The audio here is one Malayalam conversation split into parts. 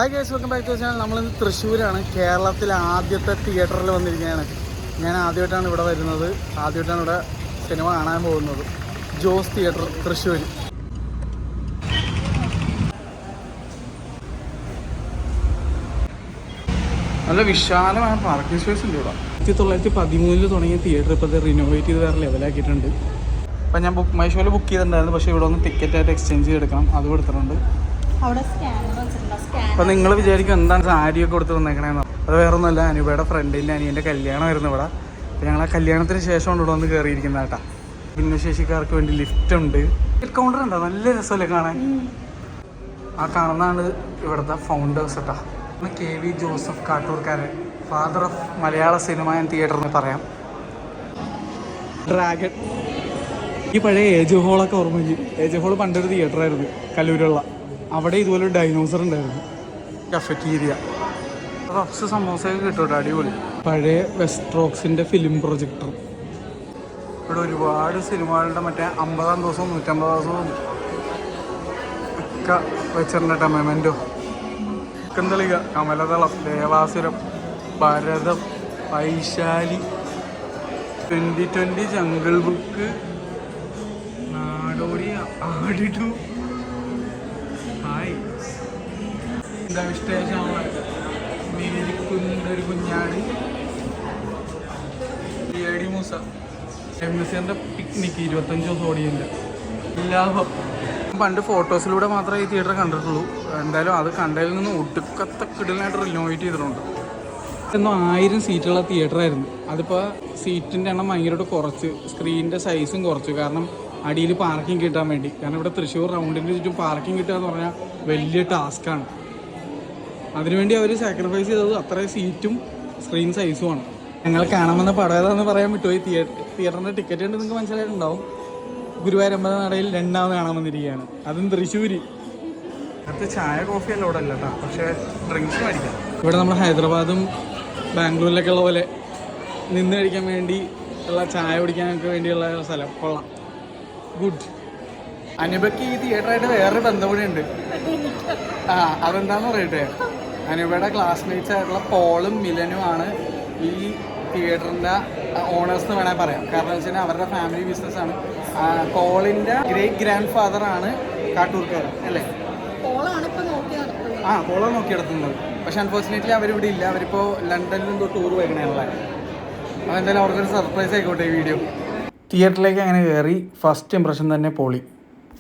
Hi guys, welcome back to channel. നമ്മളിന്ന് തൃശ്ശൂരാണ്, കേരളത്തിലെ ആദ്യത്തെ തിയേറ്ററിൽ വന്നിരിക്കുകയാണ്. ഞാൻ ആദ്യമായിട്ടാണ് ഇവിടെ വരുന്നത്, ആദ്യമായിട്ടാണ് ഇവിടെ സിനിമ കാണാൻ പോകുന്നത്. ജോസ് തിയേറ്റർ തൃശ്ശൂർ. നല്ല വിശാലമായ പാർക്കിംഗ് സ്പേസ് ഉണ്ട് ഇവിടെ. 1913 തുടങ്ങിയ തിയേറ്റർ ഇപ്പോൾ റിനോവേറ്റ് ചെയ്ത് വേറെ ലെവലാക്കിയിട്ടുണ്ട്. അപ്പം ഞാൻ മൈ ഷോയിൽ ബുക്ക് ചെയ്തിട്ടുണ്ടായിരുന്നു, പക്ഷേ ഇവിടെ ഒന്ന് ടിക്കറ്റായിട്ട് എക്സ്ചേഞ്ച് ചെയ്തെടുക്കണം, അതും എടുത്തിട്ടുണ്ട്. അപ്പം നിങ്ങൾ വിചാരിക്കും എന്താണ് സാരിയൊക്കെ കൊടുത്ത് വന്നേക്കണേന്നോ? അത് വേറെ ഒന്നുമല്ല, അനുപയുടെ ഫ്രണ്ടിൻ്റെ അനിയൻ്റെ കല്യാണമായിരുന്നു ഇവിടെ. അപ്പോൾ ഞങ്ങൾ ആ കല്യാണത്തിന് ശേഷമാണ് ഇവിടെ വന്ന് കയറിയിരിക്കുന്നത് കേട്ടോ. ഭിന്നശേഷിക്കാർക്ക് വേണ്ടി ലിഫ്റ്റ് ഉണ്ട്, ടിക്കറ്റ് കൗണ്ടർ ഉണ്ടോ, നല്ല രസമല്ലേ കാണാൻ. ആ കാണുന്നതാണ് ഇവിടുത്തെ ഫൗണ്ടേഴ്സ് കേട്ടോ. KV Joseph കാട്ടൂർക്കാരൻ, father of Malayala cinema and theatre എന്ന് പറയാം. ഡ്രാഗൺ, ഈ പഴയ ഏജ് ഹോളൊക്കെ ഓർമ്മ. ഏജ് ഹോൾ പണ്ടൊരു തിയേറ്ററായിരുന്നു കല്ലൂരുള്ള. അവിടെ ഇതുപോലെ ഒരു ഡൈനോസർ ഉണ്ടായിരുന്നു. കഫറ്റീരിയ, റോക്സ് സമോസയൊക്കെ കിട്ടും, അടിപൊളി. പഴയ വെസ്ട്രോക്സിൻ്റെ ഫിലിം പ്രൊജക്ടർ. ഇവിടെ ഒരുപാട് സിനിമകളുടെ മറ്റേ 50-ാം ദിവസവും 150-ാം ദിവസവും ഒക്കെ വെച്ചിട്ടുണ്ട്. മെമൻറ്റോ, കന്തളിക, കമലതളം, ദേവാസുരം, ഭരതം, വൈശാലി, 2020, ജംഗിൾ ബുക്ക്, നാടോടി, ആടിട്ടു, ഹായ്, എന്താ വിശേഷമാണ്, ഒരു കുഞ്ഞാട്, ഏടി മൂസ, എംസിന്റെ പിക്നിക് 25 ദിവസം ഓടിയില്ല. ലാഭം. പണ്ട് ഫോട്ടോസിലൂടെ മാത്രമേ ഈ തിയേറ്റർ കണ്ടിട്ടുള്ളൂ. എന്തായാലും അത് കണ്ടതിൽ നിന്ന് ഒടുക്കത്തെ കിടലായിട്ട് റിനോവേറ്റ് ചെയ്തിട്ടുണ്ട്. എന്നും 1000 സീറ്റുള്ള തിയേറ്ററായിരുന്നു. അതിപ്പോൾ സീറ്റിൻ്റെ എണ്ണം ഭയങ്കരമായിട്ട് കുറച്ച്, സ്ക്രീനിൻ്റെ സൈസും കുറച്ചു. കാരണം അടിയിൽ പാർക്കിംഗ് കിട്ടാൻ വേണ്ടി. കാരണം ഇവിടെ തൃശ്ശൂർ റൗണ്ടിൻ്റെ ചുറ്റും പാർക്കിംഗ് കിട്ടുക എന്ന് പറഞ്ഞാൽ വലിയ ടാസ്ക്കാണ്. അതിനുവേണ്ടി അവർ സാക്രിഫൈസ് ചെയ്തത് അത്രയും സീറ്റും സ്ക്രീൻ സൈസുമാണ്. ഞങ്ങൾ കാണാമെന്ന പടം ഏതാണെന്ന് പറയാൻ വിട്ടുപോയി. തിയേറ്ററിൻ്റെ ടിക്കറ്റ് ഉണ്ട്, നിങ്ങൾക്ക് മനസ്സിലായിട്ടുണ്ടാവും. ഗുരുവായൂർ അമ്പലനടയിൽ 2ാമത് കാണാൻ വന്നിരിക്കുകയാണ്, അതും തൃശ്ശൂർ. അടുത്ത ചായ കോഫി അല്ല ഇവിടെ അല്ല കേട്ടോ, പക്ഷേ ഡ്രിങ്ക്സ് മേടിക്കാം. ഇവിടെ നമ്മൾ ഹൈദരാബാദും ബാംഗ്ലൂരിലൊക്കെ ഉള്ള പോലെ നിന്ന് കഴിക്കാൻ വേണ്ടി ഉള്ള, ചായ കുടിക്കാനൊക്കെ വേണ്ടിയുള്ള സ്ഥലം. കൊള്ളാം, ഗുഡ്. അനുപയ്ക്ക് ഈ തിയേറ്ററായിട്ട് വേറൊരു ബന്ധം കൂടി ഉണ്ട്. അതെന്താന്ന് പറയട്ടെ, അനുപയുടെ ക്ലാസ്മേറ്റ്സ് ആയിട്ടുള്ള പോളും മിലനും ആണ് ഈ തിയേറ്ററിൻ്റെ ഓണേഴ്സ് എന്ന് വേണമെങ്കിൽ പറയാം. കാരണം വെച്ച് കഴിഞ്ഞാൽ അവരുടെ ഫാമിലി ബിസിനസ്സാണ്. പോളിൻ്റെ ഗ്രേറ്റ് ഗ്രാൻഡ് ഫാദർ ആണ് കാട്ടൂർക്കാരൻ അല്ലേ? പോളാണ് നോക്കി നടത്തുന്നത്. പക്ഷെ അൺഫോർച്ചുനേറ്റ്ലി അവരിവിടെ ഇല്ല. അവരിപ്പോൾ ലണ്ടനിൽ എന്തോ ടൂർ വരണമല്ല. അപ്പോൾ എന്തായാലും അവർക്കൊരു സർപ്രൈസ് ആയിക്കോട്ടെ ഈ വീഡിയോ. തിയേറ്ററിലേക്ക് അങ്ങനെ കയറി, ഫസ്റ്റ് ഇംപ്രഷൻ തന്നെ പൊളി.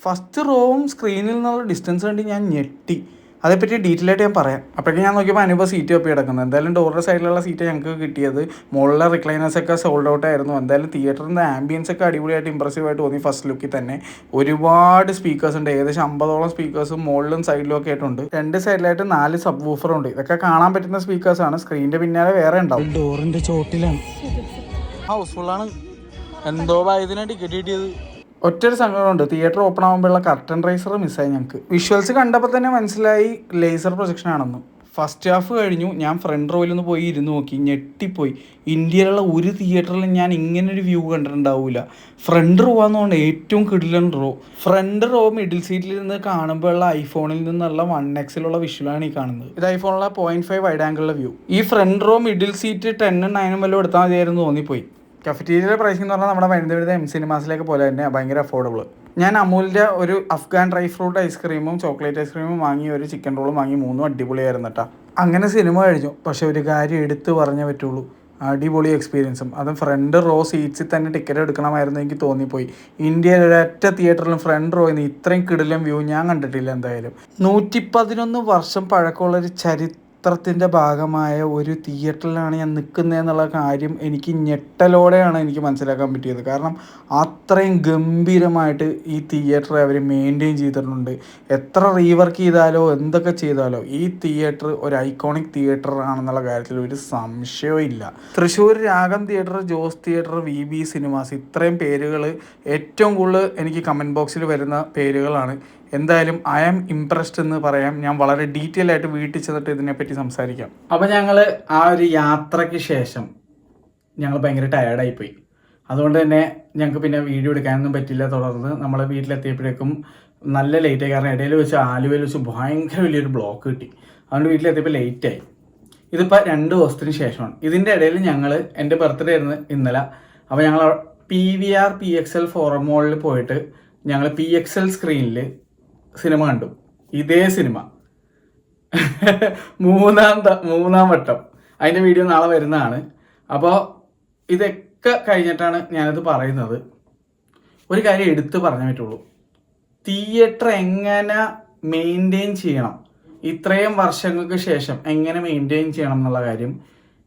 ഫസ്റ്റ് റോവും സ്ക്രീനിൽ നിന്നുള്ള ഡിസ്റ്റൻസ് കണ്ടി ഞാൻ ഞെട്ടി. അതേപ്പറ്റി ഡീറ്റെയിൽ ആയിട്ട് ഞാൻ പറയാം. അപ്പോഴേക്കും ഞാൻ നോക്കിയപ്പോൾ അനുഭവം സീറ്റ് കപ്പി കിടക്കുന്നത്. എന്തായാലും ഡോറിൻ്റെ സൈഡിലുള്ള സീറ്റ് ഞങ്ങൾക്ക് കിട്ടിയത്. മുകളിലെ റിക്ലൈനേഴ്സൊക്കെ സോൾഡ് ഔട്ട് ആയിരുന്നു. എന്തായാലും തിയേറ്ററിൻ്റെ ആംബിയൻസ് ഒക്കെ അടിപൊളിയായിട്ട് ഇമ്പ്രസീവായിട്ട് തോന്നി. ഫസ്റ്റ് ലുക്കിൽ തന്നെ ഒരുപാട് സ്പീക്കേഴ്സ് ഉണ്ട്, ഏകദേശം 50ഓളം സ്പീക്കേഴ്സും മുകളിലും സൈഡിലും ഒക്കെ ആയിട്ടുണ്ട്. 2 സൈഡിലായിട്ട് 4 സബ് വൂഫറുണ്ട്. ഇതൊക്കെ കാണാൻ പറ്റുന്ന സ്പീക്കേഴ്സാണ്. സ്ക്രീനിൻ്റെ പിന്നാലെ വേറെ ഉണ്ടാവും. ഡോറിൻ്റെ ചോട്ടിലാണ്. ഹൗസ്ഫുള്ളാണ്. എന്തോ ഇതിനാണ് ടിക്കറ്റ് കിട്ടിയത്. ഒറ്റൊരു സങ്കടമുണ്ട്, തിയേറ്റർ ഓപ്പൺ ആകുമ്പോഴുള്ള കർട്ടൻ റൈസർ മിസ്സായി ഞങ്ങൾക്ക്. വിഷ്വൽസ് കണ്ടപ്പോൾ തന്നെ മനസ്സിലായി ലേസർ പ്രൊജക്ഷൻ ആണെന്ന്. ഫസ്റ്റ് ഹാഫ് കഴിഞ്ഞു, ഞാൻ ഫ്രണ്ട് റോയിൽ ഒന്ന് പോയി ഇരുന്ന് നോക്കി, ഞെട്ടിപ്പോയി. ഇന്ത്യയിലുള്ള ഒരു തിയേറ്ററിലും ഞാൻ ഇങ്ങനൊരു വ്യൂ കണ്ടിട്ടുണ്ടാവില്ല. ഫ്രണ്ട് റോ ആണെന്നുകൊണ്ട് ഏറ്റവും കിടിലൻ റോ. ഫ്രണ്ട് റോ മിഡിൽ സീറ്റിൽ നിന്ന് കാണുമ്പോഴുള്ള ഐഫോണിൽ നിന്നുള്ള 1x വിഷ്വലാണ് ഈ കാണുന്നത്. ഇത് ഐഫോണിലെ 0.5 വൈഡ് ആംഗിളിലെ വ്യൂ. ഈ ഫ്രണ്ട് റോ മിഡിൽ സീറ്റ് 10ഉം 9ഉം വല്ലതും എടുത്താൽ മതിയായിരുന്നു തോന്നിപ്പോയി. കഫറ്റീരിയയിലെ പ്രൈസിംഗ് എന്ന് പറഞ്ഞാൽ നമ്മുടെ വനിതയുടെ എം സിനിമാസിലേക്ക് പോലെ തന്നെ ഭയങ്കര അഫോർഡബിൾ. ഞാൻ അമൂലിൻ്റെ ഒരു അഫ്ഗാൻ ഡ്രൈ ഫ്രൂട്ട് ഐസ്ക്രീമും ചോക്ലേറ്റ് ഐസ്ക്രീമും വാങ്ങി, ഒരു ചിക്കൻ റോളും വാങ്ങി. 3ഉം അടിപൊളിയായിരുന്നു കേട്ടോ. അങ്ങനെ സിനിമ കഴിഞ്ഞു. പക്ഷേ ഒരു കാര്യം എടുത്ത് പറഞ്ഞേ പറ്റുള്ളൂ, അടിപൊളി എക്സ്പീരിയൻസും. അതും ഫ്രണ്ട് റോ സീറ്റ്സിൽ തന്നെ ടിക്കറ്റ് എടുക്കണമായിരുന്നു എനിക്ക് തോന്നിപ്പോയി. ഇന്ത്യയിൽ ഒരൊറ്റ തിയേറ്ററിലും ഫ്രണ്ട് റോയിൽ ഇത്രയും കിടിലൻ വ്യൂ ഞാൻ കണ്ടിട്ടില്ല. എന്തായാലും 111 വർഷം പഴക്കമുള്ളൊരു ചരിത്രത്തിൻ്റെ ഭാഗമായ ഒരു തിയേറ്ററിലാണ് ഞാൻ നിൽക്കുന്നതെന്നുള്ള കാര്യം എനിക്ക് ഞെട്ടലോടെയാണ് എനിക്ക് മനസ്സിലാക്കാൻ പറ്റിയത്. കാരണം അത്രയും ഗംഭീരമായിട്ട് ഈ തിയേറ്റർ അവർ മെയിൻറ്റെയിൻ ചെയ്തിട്ടുണ്ട്. എത്ര റീവർക്ക് ചെയ്താലോ എന്തൊക്കെ ചെയ്താലോ ഈ തിയേറ്റർ ഒരു ഐക്കോണിക് തിയേറ്റർ ആണെന്നുള്ള കാര്യത്തിൽ ഒരു സംശയവും ഇല്ല. തൃശ്ശൂർ രാഗം theatre, Jose theatre, VB cinemas, ഇത്രയും പേരുകൾ ഏറ്റവും കൂടുതൽ എനിക്ക് കമൻറ്റ് ബോക്സിൽ വരുന്ന പേരുകളാണ്. എന്തായാലും ഐ ആം ഇംപ്രസ്ഡ് എന്ന് പറയാം. ഞാൻ വളരെ ഡീറ്റെയിൽ ആയിട്ട് വീട്ടിൽ ചെന്നിട്ട് ഇതിനെപ്പറ്റി സംസാരിക്കാം. അപ്പോൾ ഞങ്ങൾ ആ ഒരു യാത്രയ്ക്ക് ശേഷം ഞങ്ങൾ ഭയങ്കര ടയേർഡായിപ്പോയി. അതുകൊണ്ട് തന്നെ ഞങ്ങൾക്ക് പിന്നെ വീഡിയോ എടുക്കാനൊന്നും പറ്റില്ല. തുടർന്ന് നമ്മൾ വീട്ടിലെത്തിയപ്പോഴേക്കും നല്ല ലേറ്റായി. കാരണം ഇടയിൽ വെച്ച് ആലുവയിൽ വെച്ച് ഭയങ്കര വലിയൊരു ബ്ലോക്ക് കിട്ടി. അതുകൊണ്ട് വീട്ടിലെത്തിയപ്പോൾ ലേറ്റായി. ഇതിപ്പോൾ 2 ദിവസത്തിന് ശേഷമാണ്. ഇതിൻ്റെ ഇടയിൽ ഞങ്ങൾ എൻ്റെ ബർത്ത്ഡേ ആയിരുന്നു ഇന്നലെ. അപ്പോൾ ഞങ്ങൾ PVR PXL ഫോറം മോളിൽ പോയിട്ട് ഞങ്ങൾ PXL സ്ക്രീനിൽ സിനിമ കണ്ടു. ഇതേ സിനിമ മൂന്നാം വട്ടം. അതിൻ്റെ വീഡിയോ നാളെ വരുന്നതാണ്. അപ്പോൾ ഇതൊക്കെ കഴിഞ്ഞിട്ടാണ് ഞാനത് പറയുന്നത്. ഒരു കാര്യം എടുത്ത് പറഞ്ഞേ പറ്റുള്ളൂ, തിയേറ്റർ എങ്ങനെ മെയിൻറ്റെയിൻ ചെയ്യണം, ഇത്രയും വർഷങ്ങൾക്ക് ശേഷം എങ്ങനെ മെയിൻറ്റെയിൻ ചെയ്യണം എന്നുള്ള കാര്യം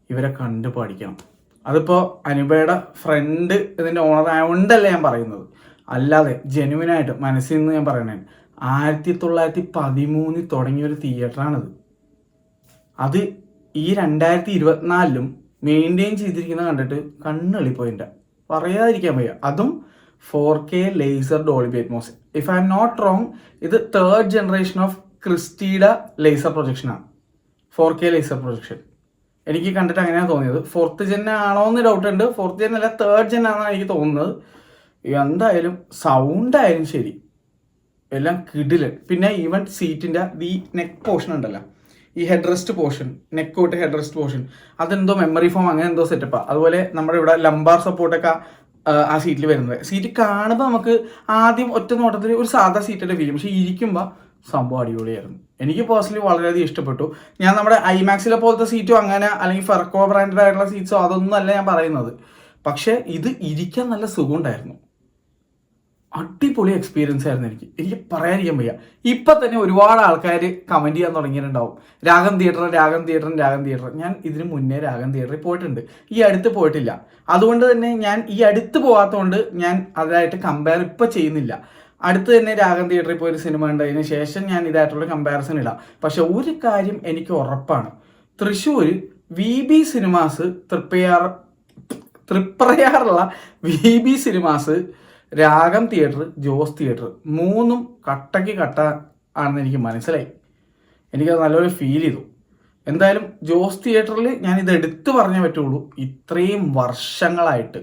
ഇവരെ കണ്ടു പഠിക്കണം. അതിപ്പോൾ അനുപയുടെ ഫ്രണ്ട് ഇതിൻ്റെ ഓണർ ആയതുകൊണ്ടല്ല ഞാൻ പറയുന്നത്, അല്ലാതെ ജെനുവിനായിട്ട് മനസ്സിൽ നിന്ന് ഞാൻ പറയണേ. 1913 തുടങ്ങിയൊരു തിയേറ്ററാണിത്. അത് ഈ 2024 മെയിൻറ്റെയിൻ ചെയ്തിരിക്കുന്നത് കണ്ടിട്ട് കണ്ണെളിപ്പോയിൻ്റെ പറയാതിരിക്കാൻ വയ്യ. അതും 4K laser Dolby Atmos. If I am not wrong, ഇത് 3rd ജനറേഷൻ ഓഫ് ക്രിസ്റ്റീയുടെ ലേസർ പ്രൊജക്ഷനാണ്. 4K ലേസർ പ്രൊജക്ഷൻ എനിക്ക് കണ്ടിട്ട് അങ്ങനെയാണ് തോന്നിയത്. 4th ജെൻ ആണോ എന്ന് ഡൗട്ട് ഉണ്ട്. 4th ജെൻ അല്ല, 3rd ജെൻ ആണെന്നാണ് എനിക്ക് തോന്നുന്നത്. എന്തായാലും സൗണ്ടായാലും ശരി എല്ലാം കിടിലൻ. പിന്നെ ഈവൻ സീറ്റിൻ്റെ ഈ നെക്ക് പോർഷൻ ഉണ്ടല്ലോ, ഈ ഹെഡ് റെസ്റ്റ് പോർഷൻ, നെക്ക് തൊട്ട് ഹെഡ് റെസ്റ്റ് പോർഷൻ, അതെന്തോ മെമ്മറി ഫോം അങ്ങനെ എന്തോ സെറ്റപ്പാണ്. അതുപോലെ നമ്മുടെ ഇവിടെ ലംബാർ സപ്പോർട്ടൊക്കെ ആ സീറ്റിൽ വരുന്നത്. സീറ്റ് കാണുമ്പോൾ നമുക്ക് ആദ്യം ഒറ്റ നോട്ടത്തിൽ ഒരു സാധാ സീറ്റിൻ്റെ ഫീൽ, പക്ഷേ ഇരിക്കുമ്പോൾ സംഭവം അടിപൊളിയായിരുന്നു. എനിക്ക് പേഴ്സണലി വളരെയധികം ഇഷ്ടപ്പെട്ടു. ഞാൻ നമ്മുടെ ഐമാക്സിലെ പോലത്തെ സീറ്റോ അങ്ങനെ അല്ലെങ്കിൽ ഫെർക്കോ ബ്രാൻഡഡ് ആയിട്ടുള്ള സീറ്റ്സോ അതൊന്നും അല്ല ഞാൻ പറയുന്നത്. പക്ഷേ ഇത് ഇരിക്കാൻ നല്ല സുഖമുണ്ടായിരുന്നു. അടിപൊളി എക്സ്പീരിയൻസ് ആയിരുന്നു. എനിക്ക് പറയാതിരിക്കാൻ വയ്യ. ഇപ്പം തന്നെ ഒരുപാട് ആൾക്കാർ കമൻറ്റ് ചെയ്യാൻ തുടങ്ങിയിട്ടുണ്ടാവും, രാഗം തിയേറ്റർ. ഞാൻ ഇതിന് മുന്നേ രാഗം തിയേറ്ററിൽ പോയിട്ടുണ്ട്, ഈ അടുത്ത് പോയിട്ടില്ല. അതുകൊണ്ട് തന്നെ ഞാൻ ഈ അടുത്ത് പോകാത്തതുകൊണ്ട് ഞാൻ അതായിട്ട് കമ്പയർ ഇപ്പം ചെയ്യുന്നില്ല. അടുത്ത് തന്നെ രാഗം തിയേറ്ററിൽ പോയൊരു സിനിമ കണ്ടതിന് ശേഷം ഞാൻ ഇതായിട്ടുള്ള കമ്പാരിസൺ ഇടാം. പക്ഷെ ഒരു കാര്യം എനിക്ക് ഉറപ്പാണ്, തൃശ്ശൂർ VB സിനിമാസ്, തൃപ്രയാറുള്ള VB cinemas, Ragam theatre, Jose theatre, 3ഉം കട്ടയ്ക്ക് കട്ട ആണെന്ന് എനിക്ക് മനസ്സിലായി. എനിക്കത് നല്ലൊരു ഫീൽ ചെയ്തു. എന്തായാലും ജോസ് തിയേറ്ററിൽ ഞാൻ ഇത് എടുത്തു പറഞ്ഞേ പറ്റുള്ളൂ. ഇത്രയും വർഷങ്ങളായിട്ട്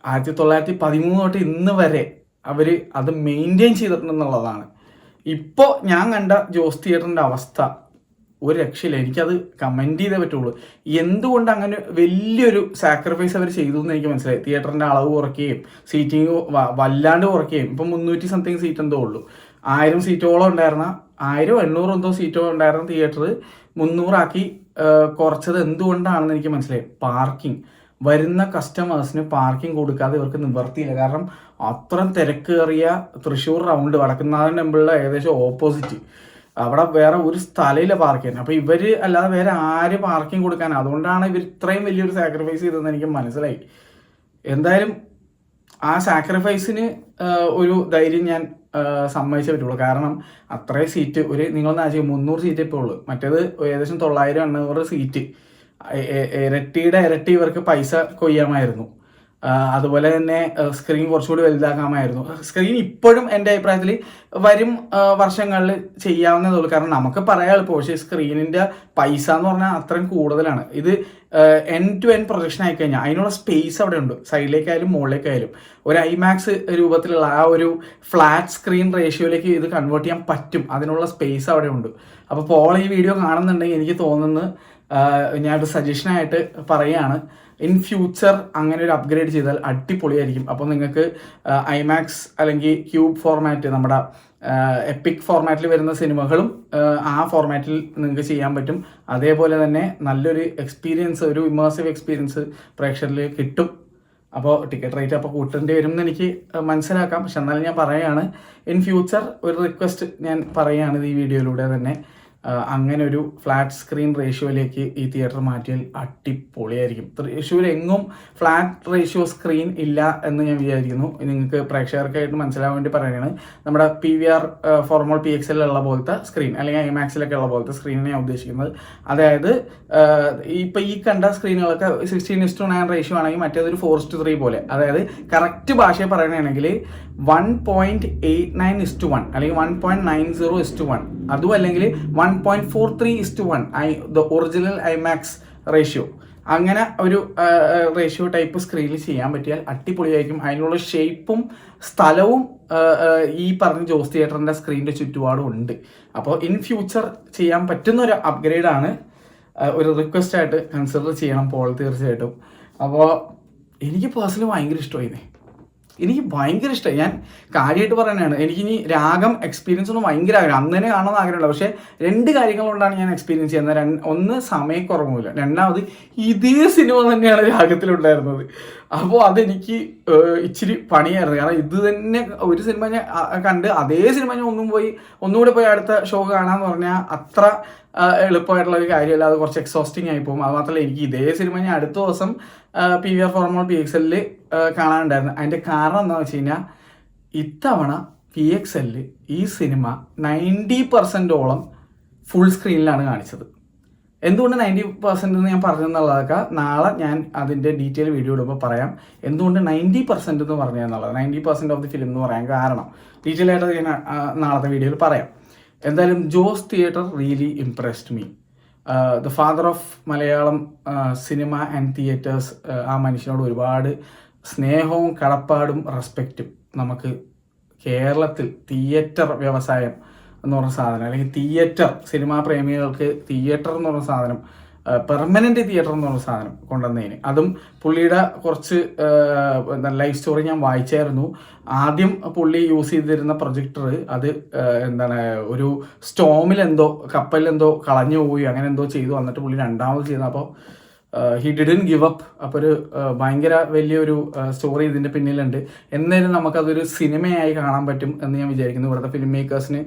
1913 തൊട്ട് ഇന്ന് വരെ അവർ അത് മെയിൻറ്റെയിൻ ചെയ്തിട്ടുണ്ടെന്നുള്ളതാണ്. ഇപ്പോൾ ഞാൻ കണ്ട ജോസ് തിയേറ്ററിൻ്റെ അവസ്ഥ ഒരു രക്ഷയില്ല. എനിക്കത് കമൻറ്റ് ചെയ്തേ പറ്റുള്ളൂ. എന്തുകൊണ്ട് അങ്ങനെ വലിയൊരു സാക്രിഫൈസ് അവർ ചെയ്തു എന്ന് എനിക്ക് മനസ്സിലായി. തിയേറ്ററിൻ്റെ അളവ് കുറയ്ക്കുകയും സീറ്റിംഗ് വല്ലാണ്ട് കുറയ്ക്കുകയും, ഇപ്പം 300 സംതിങ് സീറ്റ് എന്തോ ഉള്ളൂ. 1000 സീറ്റോളം ഉണ്ടായിരുന്ന, 1000-800 എന്തോ സീറ്റോ ഉണ്ടായിരുന്ന തിയേറ്റർ 300 ആക്കി കുറച്ചത് എന്തുകൊണ്ടാണെന്ന് എനിക്ക് മനസ്സിലായി. പാർക്കിംഗ്, വരുന്ന കസ്റ്റമേഴ്സിന് പാർക്കിംഗ് കൊടുക്കാതെ ഇവർക്ക് നിവർത്തിയില്ല. കാരണം അത്രയും തിരക്കേറിയ തൃശ്ശൂർ റൗണ്ട് വടക്കുന്നാഥൻ ടെമ്പിളിലെ ഏകദേശം ഓപ്പോസിറ്റ്, അവിടെ വേറെ ഒരു സ്ഥലമില്ല പാർക്ക് ചെയ്യാൻ. അപ്പോൾ ഇവർ അല്ലാതെ വേറെ ആര് പാർക്കിംഗ് കൊടുക്കാൻ? അതുകൊണ്ടാണ് ഇവർ ഇത്രയും വലിയൊരു സാക്രിഫൈസ് ചെയ്തതെന്ന് എനിക്ക് മനസ്സിലായി. എന്തായാലും ആ സാക്രിഫൈസിന് ഒരു ധൈര്യം ഞാൻ സമ്മതിച്ചേ പറ്റുള്ളൂ. കാരണം അത്രയും സീറ്റ്, നിങ്ങളൊന്ന് ആലോചിക്കുക, 300 സീറ്റ് ഇപ്പോൾ ഉള്ളൂ. മറ്റേത് ഏകദേശം 900-800 സീറ്റ്. ഇരട്ടി ഇവർക്ക് പൈസ കൊയ്യാമായിരുന്നു. അതുപോലെ തന്നെ സ്ക്രീൻ കുറച്ചുകൂടി വലുതാക്കാമായിരുന്നു. സ്ക്രീൻ ഇപ്പോഴും എൻ്റെ അഭിപ്രായത്തിൽ വരും വർഷങ്ങളിൽ ചെയ്യാവുന്നതേ ഉള്ളൂ. കാരണം നമുക്ക് പറയാൻ എളുപ്പം, പക്ഷേ സ്ക്രീനിൻ്റെ പൈസ എന്ന് പറഞ്ഞാൽ അത്രയും കൂടുതലാണ്. ഇത് എൻഡ് ടു എൻഡ് പ്രൊജക്ഷൻ ആയിക്കഴിഞ്ഞാൽ അതിനുള്ള സ്പേസ് അവിടെ ഉണ്ട്. സൈഡിലേക്കായാലും മുകളിലേക്കായാലും ഒരു ഐമാക്സ് രൂപത്തിലുള്ള ആ ഒരു ഫ്ലാറ്റ് സ്ക്രീൻ റേഷ്യോയിലേക്ക് ഇത് കൺവേർട്ട് ചെയ്യാൻ പറ്റും. അതിനുള്ള സ്പേസ് അവിടെ ഉണ്ട്. അപ്പോൾ പോൾ ഈ വീഡിയോ കാണുന്നുണ്ടെങ്കിൽ എനിക്ക് തോന്നുന്നത് ഞാനൊരു സജഷനായിട്ട് പറയുകയാണ്, ഇൻ ഫ്യൂച്ചർ അങ്ങനെ ഒരു അപ്ഗ്രേഡ് ചെയ്താൽ അടിപൊളിയായിരിക്കും. അപ്പോൾ നിങ്ങൾക്ക് ഐമാക്സ് അല്ലെങ്കിൽ ക്യൂബ് ഫോർമാറ്റ്, നമ്മുടെ എപ്പിക് ഫോർമാറ്റിൽ വരുന്ന സിനിമകളും ആ ഫോർമാറ്റിൽ നിങ്ങൾക്ക് ചെയ്യാൻ പറ്റും. അതേപോലെ തന്നെ നല്ലൊരു എക്സ്പീരിയൻസ്, ഒരു ഇമേഴ്സീവ് എക്സ്പീരിയൻസ് പ്രേക്ഷകരിൽ കിട്ടും. അപ്പോൾ ടിക്കറ്റ് റേറ്റ് അപ്പോൾ കൂട്ടേണ്ടി വരും എന്ന് എനിക്ക് മനസ്സിലാക്കാം. പക്ഷെ എന്നാലും ഞാൻ പറയുകയാണ്, ഇൻ ഫ്യൂച്ചർ ഒരു റിക്വസ്റ്റ് ഞാൻ പറയുകയാണ് ഈ വീഡിയോയിലൂടെ തന്നെ, അങ്ങനെ ഒരു ഫ്ലാറ്റ് സ്ക്രീൻ റേഷ്യോയിലേക്ക് ഈ തിയേറ്റർ മാറ്റിയാൽ അടിപൊളിയായിരിക്കും. തൃശ്ശൂർ എങ്ങും ഫ്ലാറ്റ് റേഷ്യോ സ്ക്രീൻ ഇല്ല എന്ന് ഞാൻ വിചാരിക്കുന്നു. നിങ്ങൾക്ക് പ്രേക്ഷകർക്കായിട്ട് മനസ്സിലാവാൻ വേണ്ടി പറയുകയാണ്. നമ്മുടെ PVR ഫോർമോൾ PXL ഉള്ള പോലത്തെ സ്ക്രീൻ, അല്ലെങ്കിൽ ഐമാക്സിലൊക്കെ ഉള്ള പോലത്തെ സ്ക്രീനിനെ ഞാൻ ഉദ്ദേശിക്കുന്നത്. അതായത് ഇപ്പോൾ ഈ കണ്ട സ്ക്രീനുകളൊക്കെ 16:9 റേഷ്യോ ആണെങ്കിൽ മറ്റേതൊരു 4:3 പോലെ. അതായത് കറക്റ്റ് ഭാഷയെ പറയുകയാണെങ്കിൽ 1.89:1 അല്ലെങ്കിൽ 1.90:1, അതും അല്ലെങ്കിൽ 1.43:1 ദ ഒറിജിനൽ ഐമാക്സ് റേഷ്യോ. അങ്ങനെ ഒരു റേഷ്യോ ടൈപ്പ് സ്ക്രീനിൽ ചെയ്യാൻ പറ്റിയാൽ അടിപൊളിയായിരിക്കും. അതിനുള്ള ഷേപ്പും സ്ഥലവും ഈ പറഞ്ഞ ജോസ് തിയേറ്ററിൻ്റെ സ്ക്രീനിൻ്റെ ചുറ്റുപാടും ഉണ്ട്. അപ്പോൾ ഇൻ ഫ്യൂച്ചർ ചെയ്യാൻ പറ്റുന്ന ഒരു അപ്ഗ്രേഡാണ്, ഒരു റിക്വസ്റ്റായിട്ട് കൺസിഡർ ചെയ്യണം പോൾ തീർച്ചയായിട്ടും. അപ്പോൾ എനിക്ക് പേഴ്സണലി ഭയങ്കര ഇഷ്ടമായി. എനിക്ക് ഭയങ്കര ഇഷ്ടമായി. ഞാൻ കാര്യമായിട്ട് പറയാനാണ്, എനിക്കിനി രാഗം എക്സ്പീരിയൻസ് ഒന്നും ഭയങ്കര ആഗ്രഹം, അന്ന് തന്നെ കാണണമെന്ന് ആഗ്രഹമുള്ള. പക്ഷേ 2 കാര്യങ്ങൾ കൊണ്ടാണ് ഞാൻ എക്സ്പീരിയൻസ് ചെയ്യുന്നത്. ഒന്ന് സമയക്കുറവുമില്ല, രണ്ടാമത് ഇതേ സിനിമ തന്നെയാണ് രാഗത്തിലുണ്ടായിരുന്നത്. അപ്പോൾ അതെനിക്ക് ഇച്ചിരി പണിയായിരുന്നു. കാരണം ഇത് തന്നെ ഒരു സിനിമ ഞാൻ കണ്ട് അതേ സിനിമ ഞാൻ ഒന്നുകൂടെ പോയി അടുത്ത ഷോ കാണാമെന്ന് പറഞ്ഞാൽ അത്ര എളുപ്പമായിട്ടുള്ള ഒരു കാര്യമല്ല. അത് കുറച്ച് എക്സോസ്റ്റിംഗ് ആയി പോകും. അത് മാത്രമല്ല, എനിക്ക് ഇതേ സിനിമ ഞാൻ അടുത്ത ദിവസം PVR ഫോർമോൾ PXL കാണാനുണ്ടായിരുന്നു. അതിൻ്റെ കാരണം എന്താണെന്ന് വെച്ച് കഴിഞ്ഞാൽ ഇത്തവണ PXL ഈ സിനിമ 90% ഫുൾ സ്ക്രീനിലാണ് കാണിച്ചത്. എന്തുകൊണ്ട് 90% എന്ന് ഞാൻ പറഞ്ഞെന്നുള്ളതൊക്കെ നാളെ ഞാൻ അതിൻ്റെ ഡീറ്റെയിൽ വീഡിയോ ഇടുമ്പോൾ പറയാം. എന്തുകൊണ്ട് 90% എന്ന് പറഞ്ഞതെന്നുള്ളത്, 90% ഓഫ് ദി ഫിലിം എന്ന് പറയാൻ കാരണം ഡീറ്റെയിൽ ആയിട്ട് ഞാൻ നാളത്തെ വീഡിയോയിൽ പറയാം. എന്തായാലും Jose theatre really impressed me. The father of Malayalam cinema and theatres. ആ മനുഷ്യനോട് ഒരുപാട് സ്നേഹവും കടപ്പാടും റെസ്പെക്റ്റും നമുക്ക് കേരളത്തിൽ തിയേറ്റർ വ്യവസായം എന്ന് പറഞ്ഞ സാധനം, അല്ലെങ്കിൽ തിയേറ്റർ സിനിമാ പ്രേമികൾക്ക് തിയേറ്റർ എന്ന് പറഞ്ഞ സാധനം, പെർമനന്റ് തിയേറ്റർ എന്ന് പറഞ്ഞ സാധനം കൊണ്ടുവന്നതിന്. അതും പുള്ളിയുടെ കുറച്ച് ലൈഫ് സ്റ്റോറി ഞാൻ വായിച്ചായിരുന്നു. ആദ്യം പുള്ളി യൂസ് ചെയ്തിരുന്ന പ്രൊജക്ടർ അത് ഒരു സ്റ്റോമിലെന്തോ കപ്പലിലെന്തോ കളഞ്ഞു പോയി, അങ്ങനെ എന്തോ ചെയ്തു. വന്നിട്ട് പുള്ളി രണ്ടാമത് ചെയ്തു. അപ്പോൾ ഹി ഡിഡൻ ഗിവ് അപ്പ്. അപ്പോൾ ഒരു ഭയങ്കര വലിയൊരു സ്റ്റോറി ഇതിൻ്റെ പിന്നിലുണ്ട്. എന്നാലും നമുക്കതൊരു സിനിമയായി കാണാൻ പറ്റും എന്ന് ഞാൻ വിചാരിക്കുന്നു. ഇവിടുത്തെ ഫിലിം മേക്കേഴ്സിന്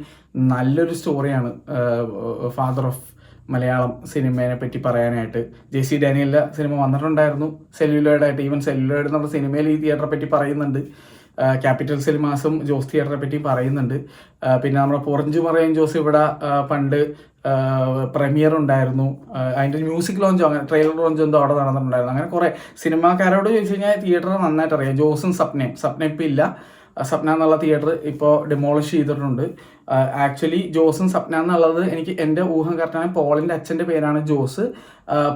നല്ലൊരു സ്റ്റോറിയാണ് ഫാദർ ഓഫ് മലയാളം സിനിമയെ പറ്റി പറയാനായിട്ട്. JC ഡാനിയലിൻ്റെ സിനിമ വന്നിട്ടുണ്ടായിരുന്നു സെല്ലുലോയിഡായിട്ട്. ഈവൻ സെല്ലുലോയിഡ് എന്നുള്ള സിനിമയിൽ ഈ തിയേറ്ററെ പറ്റി പറയുന്നുണ്ട്. ക്യാപിറ്റൽ സിനിമാസും ജോസ് തിയേറ്ററെ പറ്റി പറയുന്നുണ്ട്. പിന്നെ നമ്മുടെ പൊറഞ്ചു മറയൻ ജോസ് ഇവിടെ പണ്ട് പ്രീമിയർ ഉണ്ടായിരുന്നു. അതിൻ്റെ മ്യൂസിക് ലോഞ്ചോ അങ്ങനെ ട്രെയിലർ ലോഞ്ചോ എന്തോ അവിടെ നടന്നിട്ടുണ്ടായിരുന്നു. അങ്ങനെ കുറേ സിനിമാക്കാരോട് ചോദിച്ചു കഴിഞ്ഞാൽ തിയേറ്റർ നന്നായിട്ട് അറിയാം. ജോസും സ്വപ്ന ഇപ്പം ഇല്ല. സ്വപ്ന എന്നുള്ള തിയേറ്റർ ഇപ്പോൾ ഡിമോളിഷ് ചെയ്തിട്ടുണ്ട്. ആക്ച്വലി ജോസും സ്വപ്ന എന്നുള്ളത് എനിക്ക് എൻ്റെ ഊഹം കറക്റ്റാണ്. പോളിൻ്റെ അച്ഛൻ്റെ പേരാണ് ജോസ്,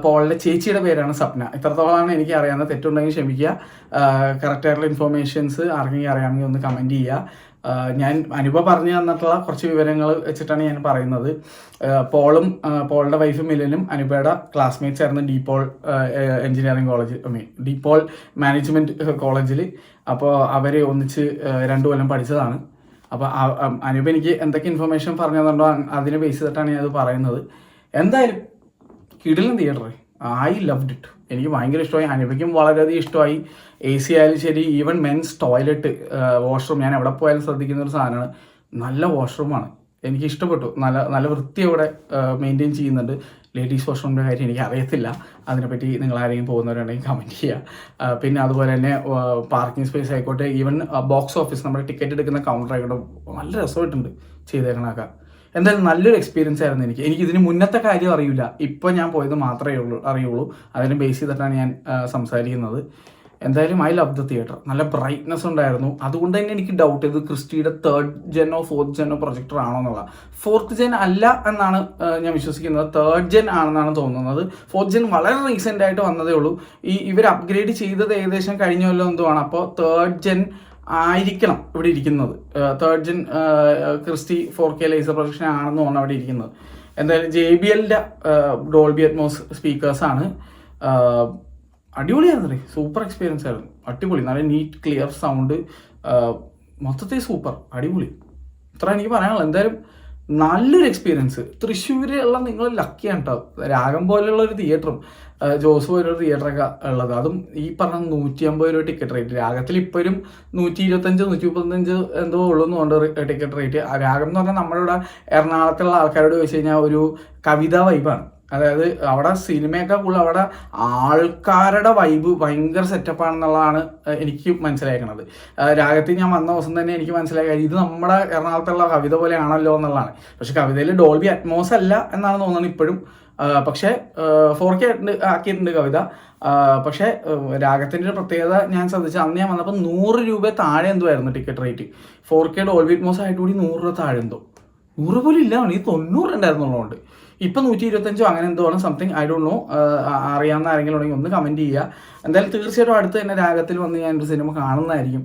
പോളിൻ്റെ ചേച്ചിയുടെ പേരാണ് സ്വപ്ന. ഇത്രത്തോളമാണ് എനിക്ക് അറിയാവുന്നത്. തെറ്റുണ്ടെങ്കിൽ ക്ഷമിക്കുക. കറക്റ്റായിട്ടുള്ള ഇൻഫോർമേഷൻസ് ആർക്കെങ്കിലും അറിയാമെങ്കിൽ ഒന്ന് കമൻറ്റ് ചെയ്യുക. ഞാൻ അനുഭവം പറഞ്ഞു തന്നിട്ടുള്ള കുറച്ച് വിവരങ്ങൾ വെച്ചിട്ടാണ് ഞാൻ പറയുന്നത്. പോളിൻ്റെ വൈഫ് മിലനും അനുപയുടെ ക്ലാസ്മേറ്റ്സ് ആയിരുന്നു DePaul engineering college, DePaul management കോളേജിൽ. അപ്പോൾ അവർ ഒന്നിച്ച് 2 കൊല്ലം പഠിച്ചതാണ്. അപ്പോൾ അനുപ എനിക്ക് എന്തൊക്കെ ഇൻഫർമേഷൻ പറഞ്ഞു തന്നിട്ടുണ്ടോ അതിനെ ബേസ് ചെയ്തിട്ടാണ് ഞാനത് പറയുന്നത്. എന്തായാലും കിടിലൻ തിയേറ്റർ, ഐ ലവ്ഡ് ഇറ്റ്. എനിക്ക് ഭയങ്കര ഇഷ്ടമായി. അനുപയ്ക്കും വളരെയധികം ഇഷ്ടമായി. AC ആയാലും ശരി, ഈവൻ മെൻസ് ടോയ്ലറ്റ്, വാഷ്റൂം, ഞാൻ എവിടെ പോയാലും ശ്രദ്ധിക്കുന്ന ഒരു സാധനമാണ്. നല്ല വാഷ്റൂമാണ്, എനിക്ക് ഇഷ്ടപ്പെട്ടു. നല്ല വൃത്തി അവിടെ മെയിൻറ്റെയിൻ ചെയ്യുന്നുണ്ട്. ലേഡീസ് വാഷ്റൂമിൻ്റെ കാര്യം എനിക്ക് അറിയത്തില്ല. അതിനെപ്പറ്റി നിങ്ങൾ ആരെങ്കിലും പോകുന്നവരുണ്ടെങ്കിൽ കമൻറ്റ് ചെയ്യുക. പിന്നെ അതുപോലെ തന്നെ പാർക്കിംഗ് സ്പേസ് ആയിക്കോട്ടെ, ഈവൻ ബോക്സ് ഓഫീസ്, നമ്മുടെ ടിക്കറ്റ് എടുക്കുന്ന കൗണ്ടർ ആയിക്കോട്ടെ, നല്ല രസമായിട്ടുണ്ട് ചെയ്തേക്കണൊക്കെ. എന്തായാലും നല്ലൊരു എക്സ്പീരിയൻസ് ആയിരുന്നു എനിക്ക് ഇതിന് മുന്നത്തെ കാര്യം അറിയില്ല. ഇപ്പോൾ ഞാൻ പോയത് മാത്രമേ അറിയുള്ളൂ. അതിനെ ബേസ് ചെയ്തിട്ടാണ് ഞാൻ സംസാരിക്കുന്നത്. എന്തായാലും ഐ ലവ് ദ തിയേറ്റർ. നല്ല ബ്രൈറ്റ്നസ് ഉണ്ടായിരുന്നു. അതുകൊണ്ട് തന്നെ എനിക്ക് ഡൗട്ട് ഇത് ക്രിസ്റ്റിയുടെ 3rd gen 4th gen projector ആണോ എന്നുള്ള. 4th gen അല്ല എന്നാണ് ഞാൻ വിശ്വസിക്കുന്നത്. 3rd gen ആണെന്നാണ് തോന്നുന്നത്. 4th gen വളരെ റീസെൻ്റ് ആയിട്ട് വന്നതേ ഉള്ളൂ. ഇവർ അപ്ഗ്രേഡ് ചെയ്തത് ഏകദേശം കഴിഞ്ഞ കൊല്ലം എന്തോ ആണ്. അപ്പോൾ 3rd gen ആയിരിക്കണം ഇവിടെ ഇരിക്കുന്നത്. 3rd gen Christy 4K laser projection ആണെന്ന് തോന്നുന്നു അവിടെ ഇരിക്കുന്നത്. എന്തായാലും JBLൻ്റെ ഡോൾബി അറ്റ്മോസ് സ്പീക്കേഴ്സാണ്. അടിപൊളിയായിരുന്നു. സൂപ്പർ എക്സ്പീരിയൻസ് ആയിരുന്നു. അടിപൊളി, നല്ല നീറ്റ് ക്ലിയർ സൗണ്ട്, മൊത്തത്തിൽ സൂപ്പർ അടിപൊളി. ഇത്ര എനിക്ക് പറയാനുള്ളൂ. എന്തായാലും നല്ലൊരു എക്സ്പീരിയൻസ്. തൃശ്ശൂരുള്ള നിങ്ങൾ ലക്കിയാണ് കേട്ടോ. രാഗം പോലെയുള്ള ഒരു തിയേറ്ററും ജോസ് പോലൊരു തിയേറ്ററൊക്കെ ഉള്ളത്. അതും ഈ പറഞ്ഞ 150 രൂപ ടിക്കറ്റ് റേറ്റ്. രാഗത്തിൽ ഇപ്പോഴും 125 135 എന്തോ ഉള്ളൂ എന്നുകൊണ്ട് ടിക്കറ്റ് റേറ്റ്. രാഗം എന്ന് പറഞ്ഞാൽ നമ്മുടെ ഇവിടെ എറണാകുളത്തുള്ള ആൾക്കാരോട് ചോദിച്ചു കഴിഞ്ഞാൽ ഒരു കവിതാ വൈബാണ്. അതായത് അവിടെ സിനിമയൊക്കെ കൂടുതൽ അവിടെ ആൾക്കാരുടെ വൈബ് ഭയങ്കര സെറ്റപ്പാണെന്നുള്ളതാണ് എനിക്ക് മനസ്സിലാക്കണത്. രാഗത്തിൽ ഞാൻ വന്ന ദിവസം തന്നെ എനിക്ക് മനസ്സിലാക്കിയ ഇത് നമ്മുടെ എറണാകുളത്തുള്ള കവിത പോലെയാണല്ലോ എന്നുള്ളതാണ്. പക്ഷെ കവിതയിൽ ഡോൾബി അറ്റ്മോസ് അല്ല എന്നാണ് തോന്നുന്നത് ഇപ്പോഴും. പക്ഷേ 4K ആക്കിയിട്ടുണ്ട് കവിത. പക്ഷേ രാഗത്തിൻ്റെ ഒരു പ്രത്യേകത ഞാൻ ശ്രദ്ധിച്ചു. അന്ന് ഞാൻ വന്നപ്പോൾ 100 രൂപ താഴെ എന്തോ ആയിരുന്നു ticket rate. 4K Dolby Atmos ആയിട്ട് കൂടി 100 രൂപ താഴെ എന്തോ, 100 പോലും ഇല്ല. ഈ 90 ഉണ്ടായിരുന്നുള്ളതുകൊണ്ട് ഇപ്പം 125 അങ്ങനെ എന്തോ ആണ് സംതിങ്, ഐ ഡോണ്ട് നോ. അറിയാവുന്ന ആരെങ്കിലും ഉണ്ടെങ്കിൽ ഒന്ന് കമൻറ്റ് ചെയ്യുക. എന്തായാലും തീർച്ചയായിട്ടും അടുത്ത് തന്നെ രാഗത്തിൽ വന്ന് ഞാനൊരു സിനിമ കാണുന്നതായിരിക്കും.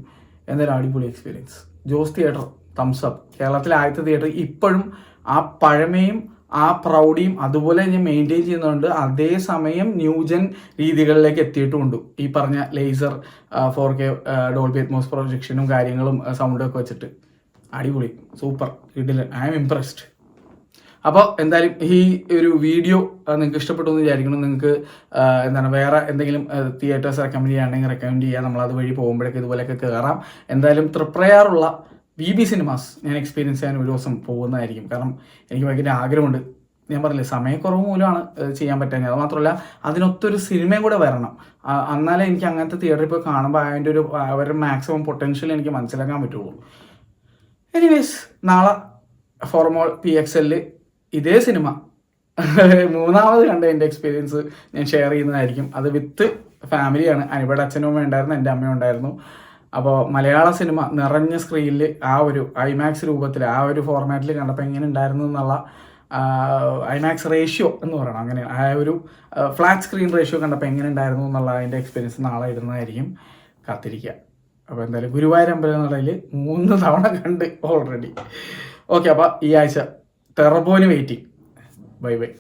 എന്തായാലും അടിപൊളി experience. Jose theatre thumbs up. കേരളത്തിലെ ആദ്യത്തെ തിയേറ്റർ ഇപ്പോഴും ആ പഴമയും ആ പ്രൗഢിയും അതുപോലെ ഞാൻ മെയിൻറ്റെയിൻ ചെയ്യുന്നുണ്ട്. അതേസമയം ന്യൂജൻ രീതികളിലേക്ക് എത്തിയിട്ടുമുണ്ട്. ഈ പറഞ്ഞ ലേസർ 4K ഡോൾബി അറ്റ്മോസ് പ്രൊജക്ഷനും കാര്യങ്ങളും സൗണ്ടും ഒക്കെ വെച്ചിട്ട് അടിപൊളി, സൂപ്പർ, കിടിലൻ. I am impressed. അപ്പോൾ എന്തായാലും ഈ ഒരു വീഡിയോ നിങ്ങൾക്ക് ഇഷ്ടപ്പെട്ടു എന്ന് വിചാരിക്കണം. നിങ്ങൾക്ക് എന്താണ് വേറെ എന്തെങ്കിലും തിയേറ്റേഴ്സ് റെക്കമെൻഡ് ചെയ്യുകയാണെങ്കിൽ റെക്കമെൻഡ് ചെയ്യുക. നമ്മൾ അതുവഴി പോകുമ്പോഴേക്ക് ഇതുപോലെയൊക്കെ കയറാം. എന്തായാലും തൃപ്രയാറുള്ള VB സിനിമാസ് ഞാൻ എക്സ്പീരിയൻസ് ചെയ്യാൻ ഒരു ദിവസം പോകുന്നതായിരിക്കും. കാരണം എനിക്ക് ഭയങ്കര ആഗ്രഹമുണ്ട്. ഞാൻ പറഞ്ഞില്ലേ, സമയക്കുറവ് മൂലമാണ് ചെയ്യാൻ പറ്റുന്നത്. അത് മാത്രമല്ല അതിനൊത്തൊരു സിനിമയും കൂടെ വരണം. എന്നാലേ എനിക്ക് അങ്ങനത്തെ തിയേറ്ററിൽ പോയി കാണുമ്പോൾ അതിൻ്റെ ഒരു അവരുടെ മാക്സിമം പൊട്ടൻഷ്യൽ എനിക്ക് മനസ്സിലാക്കാൻ പറ്റുള്ളൂ. എനിവേസ്, നാളെ ഫോർമോൾ PXL ഇതേ സിനിമ മൂന്നാമത് കണ്ട എൻ്റെ എക്സ്പീരിയൻസ് ഞാൻ ഷെയർ ചെയ്യുന്നതായിരിക്കും. അത് വിത്ത് ഫാമിലിയാണ്. ഇവിടെ അച്ഛനും അമ്മയും ഉണ്ടായിരുന്നു, എൻ്റെ അമ്മയും ഉണ്ടായിരുന്നു. അപ്പോൾ മലയാള സിനിമ നിറഞ്ഞ സ്ക്രീനിൽ ആ ഒരു IMAX രൂപത്തിൽ ആ ഒരു ഫോർമാറ്റിൽ കണ്ടപ്പോൾ എങ്ങനെ ഉണ്ടായിരുന്നു എന്നുള്ള IMAX റേഷ്യോ എന്ന് പറയണം, അങ്ങനെ ആ ഒരു ഫ്ലാറ്റ് സ്ക്രീൻ റേഷ്യോ കണ്ടപ്പോൾ എങ്ങനെ ഉണ്ടായിരുന്നു എന്നുള്ള അതിൻ്റെ എക്സ്പീരിയൻസ് നാളെ ഇടുന്നതായിരിക്കും. കാത്തിരിക്കുക. അപ്പോൾ എന്തായാലും ഗുരുവായൂർ അമ്പലനടയിൽ 3 തവണ കണ്ട് ഓൾറെഡി. ഓക്കെ, അപ്പോൾ ഈ ആഴ്ച ടെർബോന് വെയിറ്റിംഗ്. Bye bye.